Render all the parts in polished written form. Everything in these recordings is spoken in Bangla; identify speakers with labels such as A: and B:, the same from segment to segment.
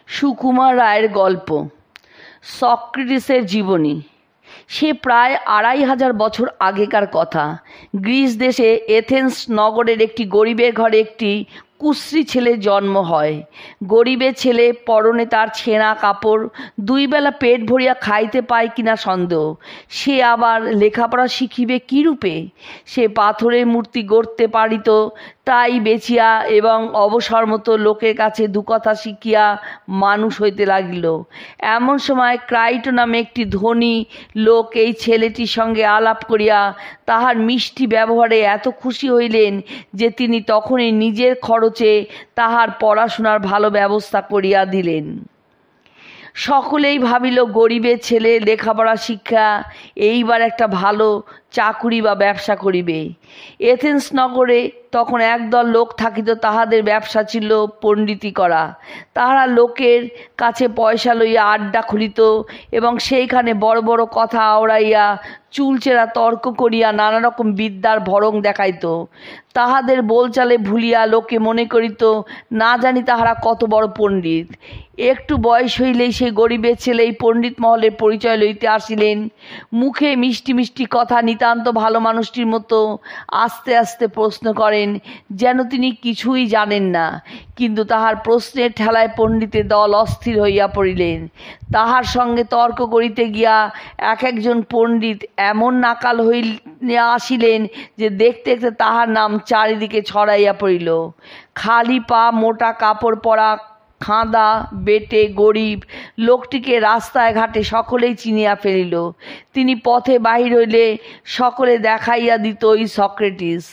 A: সুকুমার রায়ের গল্প সক্রেটিসের জীবনী। সে প্রায় ২৫০০ বছর আগেকার কথা। গ্রিস দেশে এথেন্স নগরের একটি গরিবের ঘরে একটি কুশ্রী ছেলের জন্ম হয়। গরিবের ছেলে, পরনে তার ছেঁড়া কাপড়, দুই বেলা পেট ভরিয়া খাইতে পায় কিনা সন্দেহ। সে আবার লেখাপড়া শিখিবে কীরূপে? সে পাথরের মূর্তি গড়তে পারিত, তাই বেচিয়া এবং অবসর মতো লোকের কাছে দুকথা শিখিয়া মানুষ হইতে লাগিল। এমন সময় ক্রাইটো নামে একটি ধনী লোক এই ছেলেটির সঙ্গে আলাপ করিয়া তাহার মিষ্টি ব্যবহারে এত খুশি হইলেন যে তিনি তখনই নিজের খরচে তাহার পড়াশোনার ভালো ব্যবস্থা করিয়া দিলেন। সকলেই ভাবিল গরিবের ছেলে লেখাপড়া শিক্ষা এইবার একটা ভালো চাকুরি বা ব্যবসা করিবে। এথেন্স নগরে তখন একদল লোক থাকিত, তাহাদের ব্যবসা ছিল পণ্ডিতি করা। তাহারা লোকের কাছে পয়সা লইয়া আড্ডা খুলিত এবং সেইখানে বড় বড় কথা আওড়াইয়া চুলচেরা তর্ক করিয়া নানা রকম বিদ্যার ভরং দেখাইত। তাহাদের বোলচালে ভুলিয়া লোকে মনে করিত না জানি তাহারা কত বড় পণ্ডিত। একটু বয়স হইলেই সেই গরিবের ছেলে এই পণ্ডিত মহলের পরিচয় লইতে আসিলেন। মুখে মিষ্টি মিষ্টি কথা, নিতান্ত ভালো মানুষটির মতো আস্তে আস্তে প্রশ্ন করেন যেন তিনি কিছুই জানেন না। কিন্তু তাহার প্রশ্নের ঠেলায় পণ্ডিতের দল অস্থির হইয়া পড়িলেন। তাহার সঙ্গে তর্ক করিতে গিয়া একজন পণ্ডিত এমন নাকাল হইয়া আসিলেন যে দেখতে দেখতে তাহার নাম চারিদিকে ছড়াইয়া পড়িল। খালি পা, মোটা কাপড় পরা, খাঁদা বেটে গরিব লোকটিকে রাস্তায় ঘাটে সকলেই চিনিয়া ফেলিল। তিনি পথে বাহির হইলে সকলে দেখাইয়া দিত ওই সক্রেটিস।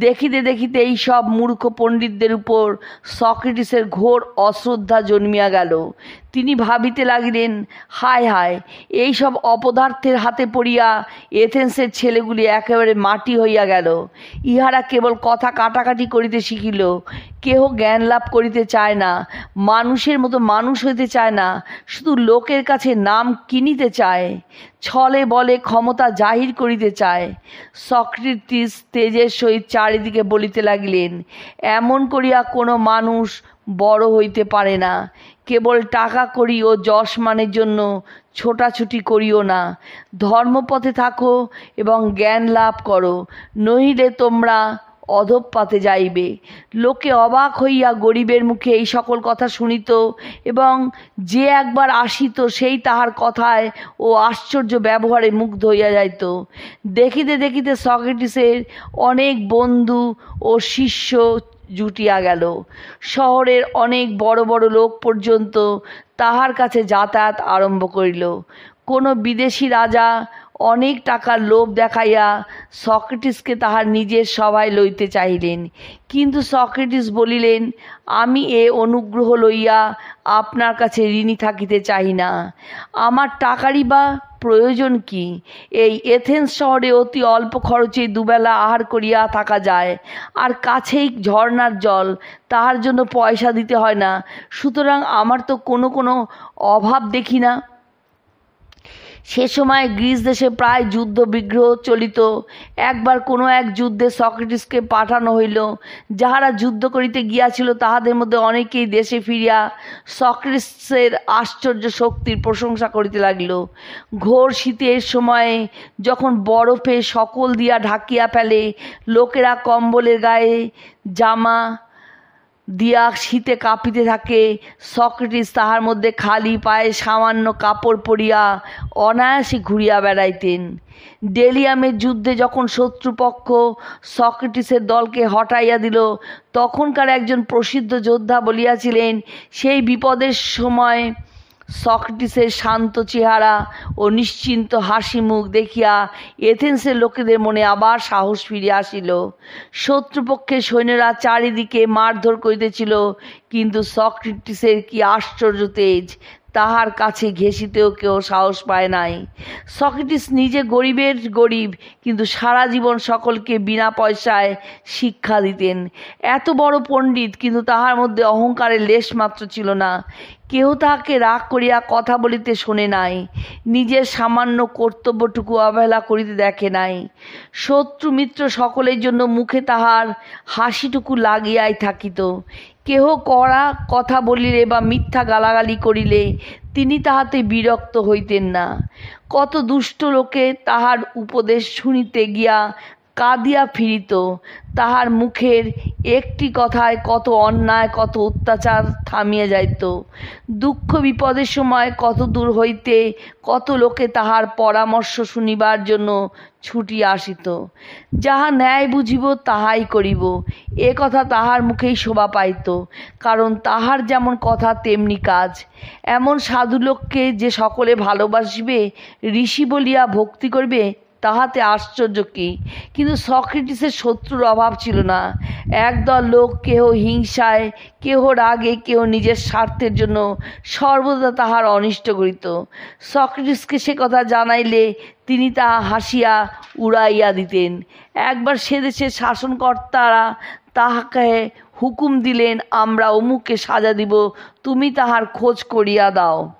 A: দেখিতে দেখিতে এই সব মূর্খ পণ্ডিতদের উপর সক্রেটিসের ঘোর অশ্রদ্ধা জন্মিয়া গেল। তিনি ভাবিতে লাগিলেন, হায় হায়, এইসব অপদার্থের হাতে পড়িয়া এথেন্সের ছেলেগুলি একেবারে মাটি হইয়া গেল। ইহারা কেবল কথা কাটাকাটি করিতে শিখিল, কেহ জ্ঞান লাভ করিতে চায় না, মানুষের মতো মানুষ হইতে চায় না, শুধু লোকের কাছে নাম কিনিতে চায়, ছলে বলে ক্ষমতা জাহির করিতে চায়। সক্রেটিস তেজের সহিত চারিদিকে বলিতে লাগিলেন, এমন করিয়া কোনো মানুষ বড় হইতে পারে না। কেবল টাকা করি ও যশমানের জন্য ছোটাছুটি করিও না। ধর্মপথে থাকো এবং জ্ঞান লাভ করো, নহিলে তোমরা অধঃপাতে যাইবে। লোকে অবাক হইয়া গরিবের মুখে এই সকল কথা শুনিত এবং যে একবার আসিত সেই তাহার কথায় ও আশ্চর্য ব্যবহারে মুগ্ধ হইয়া যাইত। দেখিতে দেখিতে সক্রেটিসের অনেক বন্ধু ও শিষ্য জুটিয়া গেল। শহরের অনেক বড় বড় লোক পর্যন্ত তাহার কাছে যাতায়াত আরম্ভ করিল। কোনো বিদেশি রাজা অনেক টাকার লোভ দেখাইয়া সক্রেটিসকে তাহার নিজের সভায় লইতে চাহিলেন, কিন্তু সক্রেটিস বলিলেন, আমি এ অনুগ্রহ লইয়া আপনার কাছে ঋণী থাকিতে চাহি না। আমার টাকারই বা প্রয়োজন কি? এই এথেন্স শহরে অতি অল্প খরচে দুবেলা আহার করিয়া থাকা যায়, আর কাছেই ঝর্ণার জল, তাহার জন্য পয়সা দিতে হয় না। সুতরাং আমার তো কোনো অভাব দেখি না। সে সময় গ্রিস দেশে প্রায় যুদ্ধ বিগ্রহ চলিত। একবার কোনো এক যুদ্ধে সক্রেটিসকে পাঠানো হইল। যাহারা যুদ্ধ করিতে গিয়াছিল তাহাদের মধ্যে অনেকেই দেশে ফিরিয়া সক্রেটিসের আশ্চর্য শক্তির প্রশংসা করিতে লাগিল। ঘোর শীতের সময়ে যখন বরফে সকল দিয়া ঢাকিয়া ফেলে, লোকেরা কম্বলের গায়ে জামা দিয়া শীতে কাঁপিতে থাকে, সক্রেটিস তাহার মধ্যে খালি পায়ে সামান্য কাপড় পরিয়া অনায়াসে ঘুরিয়া বেড়াইতেন। ডেলিয়ামের যুদ্ধে যখন শত্রুপক্ষ সক্রেটিসের দলকে হটাইয়া দিল, তখনকার একজন প্রসিদ্ধ যোদ্ধা বলিয়াছিলেন, সেই বিপদের সময় সক্রেটিসের শান্ত চেহারা ও নিশ্চিন্ত হাসি মুখ দেখিয়া এথেন্সের লোকেদের মনে আবার সাহস ফিরে আসিল। শত্রুপক্ষের সৈন্যরা চারিদিকে মারধর করিতেছিল, কিন্তু সক্রেটিসের কি আশ্চর্য তেজ! তাহার কাছে ঘেঁষিতেও কেউ সাহস পায় নাই। সক্রেটিস নিজে গরিবের গরিব, কিন্তু সারা জীবন সকলকে বিনা পয়সায় শিক্ষা দিতেন। এত বড় পণ্ডিত, কিন্তু তাহার মধ্যে অহংকারের লেশ মাত্র ছিল না। কেহ তাহাকে রাগ করিয়া কথা বলিতে শোনে নাই, নিজের সামান্য কর্তব্যটুকু অবহেলা করিতে দেখে নাই। শত্রু মিত্র সকলের জন্য মুখে তাহার হাসিটুকু লাগিয়াই থাকিত। কেহ কড়া কথা বলিলে বা মিথ্যা গালাগালি করিলে তিনি তাহাতে বিরক্ত হইতেন না। কত দুষ্ট লোকে তাহার উপদেশ শুনিতে গিয়া কাঁদিয়া ফিরিত। তাহার মুখের একটি কথায় কত অন্যায় কত অত্যাচার থামিয়া যাইত। দুঃখ বিপদের সময় কত দূর হইতে কত লোকে তাহার পরামর্শ শুনিবার জন্য ছুটিয়া আসিত। যাহা ন্যায় বুঝিব তাহাই করিব, এ কথা তাহার মুখেই শোভা পাইত। কারণ তাহার যেমন কথা তেমনি কাজ। এমন সাধু লোককে যে সকলে ভালোবাসিবে, ঋষি বলিয়া ভক্তি করবে, তাহাতে আশ্চর্য কী। কিন্তু সক্রেটিসের শত্রুর অভাব ছিল না। একদল লোক কেহ হিংসায়, কেহ রাগে, কেহ নিজের স্বার্থের জন্য সর্বদা তাহার অনিষ্ট করিত। সক্রেটিসকে সে কথা জানাইলে তিনি তাহা হাসিয়া উড়াইয়া দিতেন। একবার সে দেশের শাসনকর্তারা তাহাকে হুকুম দিলেন, আমরা অমুককে সাজা দিব, তুমি তাহার খোঁজ করিয়া দাও।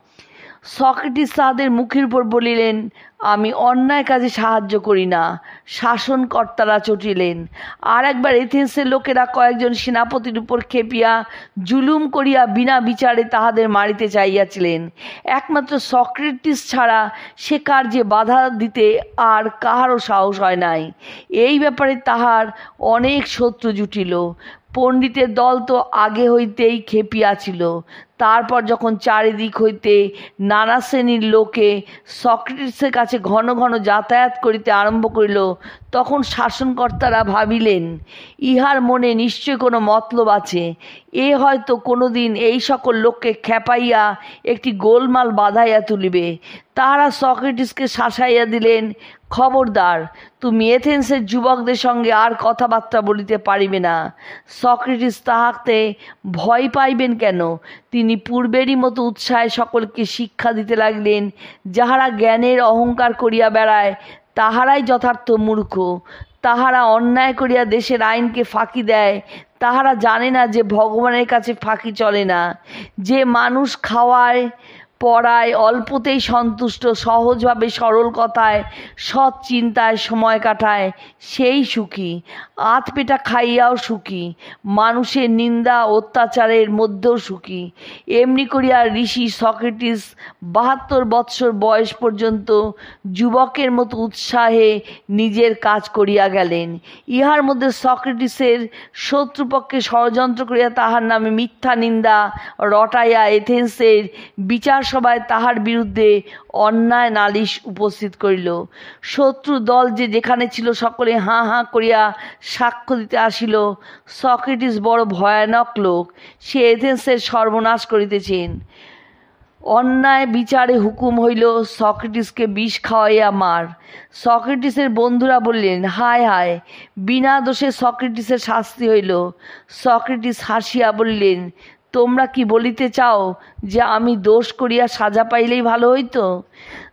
A: সক্রেটিস তাহাদের মুখের উপর বলিলেন, আমি অন্যায় কাজে সাহায্য করি না। শাসনকর্তারা চটিলেন। আর একবার এথেন্সের লোকেরা কয়েকজন সেনাপতির উপর খেপিয়া জুলুম করিয়া বিনা বিচারে তাহাদের মারিতে চাইয়াছিলেন। একমাত্র সক্রেটিস ছাড়া সে কার্যে বাধা দিতে আর কাহারও সাহস হয় নাই। এই ব্যাপারে তাহার অনেক শত্রু জুটিল। পণ্ডিতের দল তো আগে হইতেই খেপিয়াছিল। তারপর যখন চারিদিক হইতে নানা শ্রেণীর লোকে সক্রেটিসের কাছে ঘন ঘন যাতায়াত করিতে আরম্ভ করিল, তখন শাসনকর্তারা ভাবিলেন, ইহার মনে নিশ্চয় কোনো মতলব আছে। এ হয়তো কোনো দিন এই সকল লোককে খেপাইয়া একটি গোলমাল বাঁধাইয়া তুলিবে। তাহারা সক্রেটিসকে শাসাইয়া দিলেন, খবরদার, তুমি এথেন্সের যুবকদের সঙ্গে আর কথাবার্তা বলিতে পারিবে না। সক্রেটিস তাহাতে ভয় পাইবেন কেন? তিনি পূর্বেরই মতো উৎসাহে সকলকে শিক্ষা দিতে লাগলেন। যাহারা জ্ঞানের অহংকার করিয়া বেড়ায় তাহারাই যথার্থ মূর্খ। তাহারা অন্যায় করিয়া দেশের আইনকে ফাঁকি দেয়। তাহারা জানে না যে ভগবানের কাছে ফাঁকি চলে না। যে মানুষ খাওয়ায় পড়ায় অল্পতেই সন্তুষ্ট, সহজভাবে সরল কথায় সৎ চিন্তায় সময় কাটায়, সেই সুখী। আধপেটা খাইয়াও সুখী, মানুষের নিন্দা অত্যাচারের মধ্যেও সুখী। এমনি করিয়া ঋষি সক্রেটিস 72 বৎসর বয়স পর্যন্ত যুবকের মতো উৎসাহে নিজের কাজ করিয়া গেলেন। ইহার মধ্যে সক্রেটিসের শত্রুপক্ষে ষড়যন্ত্র করিয়া তাহার নামে মিথ্যা নিন্দা রটাইয়া এথেন্সের বিচার সভায় তাহার বিরুদ্ধে অন্যায় নালিশ উপস্থিত করিল। শত্রু দল যে যেখানে ছিল সকলে হাঁ হাঁ করিয়া সাক্ষ্য দিতে আসিল, সক্রেটিস বড় ভয়ানক লোক, সে এথেন্সের সর্বনাশ করিতেছেন। অন্যায় বিচারে হুকুম হইল, সক্রেটিসকে বিষ খাওয়াইয়া মার। সক্রেটিসের বন্ধুরা বললেন, হায় হায়, বিনা দোষে সক্রেটিসের শাস্তি হইল। সক্রেটিস হাসিয়া বললেন, তোমরা কি বলিতে চাও যে আমি দোষ করিয়া সাজা পাইলেই ভালো হইত?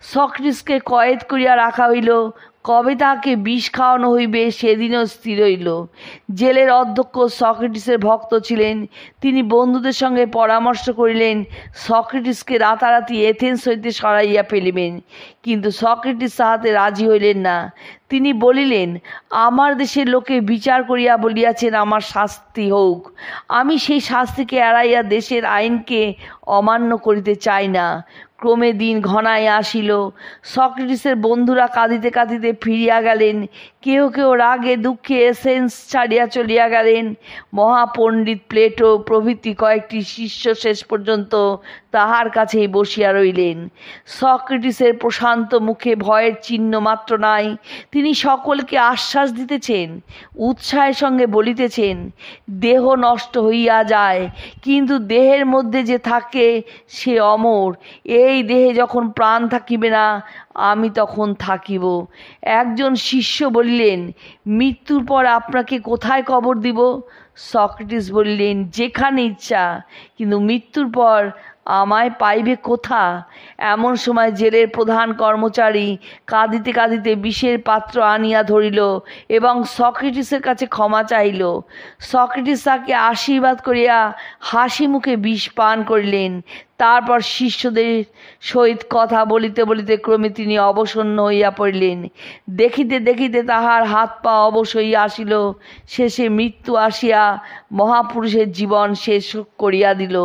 A: সক্রেটিসকে কয়েদ করিয়া রাখা হইল। কবে তাহাকে বিষ খাওয়ানো হইবে সেদিনও স্থির হইল। জেলের অধ্যক্ষ সক্রেটিসের ভক্ত ছিলেন। তিনি বন্ধুদের সঙ্গে পরামর্শ করিলেন সক্রেটিসকে রাতারাতি এথেন্স হইতে সরাইয়া ফেলিবেন। কিন্তু সক্রেটিস তাহাতে রাজি হইলেন না। তিনি বলিলেন, আমার দেশের লোকে বিচার করিয়া বলিয়াছেন আমার শাস্তি হোক। আমি সেই শাস্তিকে এড়াইয়া দেশের আইনকে অমান্য করিতে চাই না। ক্রমে দিন ঘনাইয়া আসিল। সক্রেটিসের বন্ধুরা কাঁদিতে কাঁদিতে ফিরিয়া গেলেন। কেহ কেহ রাগে দুঃখে এথেন্স ছাড়িয়া চলিয়া গেলেন। মহাপণ্ডিত প্লেটো প্রভৃতি কয়েকটি শিষ্য শেষ পর্যন্ত তাহার কাছেই বসিয়া রইলেন। সক্রেটিসের প্রশান্ত মুখে ভয়ের চিহ্ন মাত্র নাই। তিনি সকলকে আশ্বাস দিতেছেন, উৎসাহের সঙ্গে বলিতেছেন, দেহ নষ্ট হইয়া যায়, কিন্তু দেহের মধ্যে যে থাকে সে অমর। এই দেহে যখন প্রাণ থাকিবে না, আমি তখন থাকিব। একজন শিষ্য বলিলেন, মৃত্যুর পর আপনাকে কোথায় কবর দিব? সক্রেটিস বললেন, যেখানে ইচ্ছা, কিন্তু মৃত্যুর পর আমায় পাইবে কোথা? এমন সময় জেলের প্রধান কর্মচারী কাঁদিতে কাঁদিতে বিষের পাত্র আনিয়া ধরিল এবং সক্রেটিসের কাছে ক্ষমা চাইল। সক্রেটিস তাকে আশীর্বাদ করিয়া হাসি মুখে বিষ পান করিলেন। তারপর শিষ্যদের সহিত কথা বলিতে বলিতে ক্রমে তিনি অবসন্ন হইয়া পড়িলেন। দেখিতে দেখিতে তাহার হাত পা অবশ হইয়া আসিল। শেষে মৃত্যু আসিয়া মহাপুরুষের জীবন শেষ করিয়া দিল।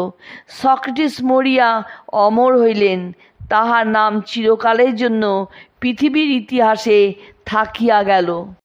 A: সক্রেটিস মরিয়া অমর হইলেন। তাহার নাম চিরকালের জন্য পৃথিবীর ইতিহাসে থাকিয়া গেল।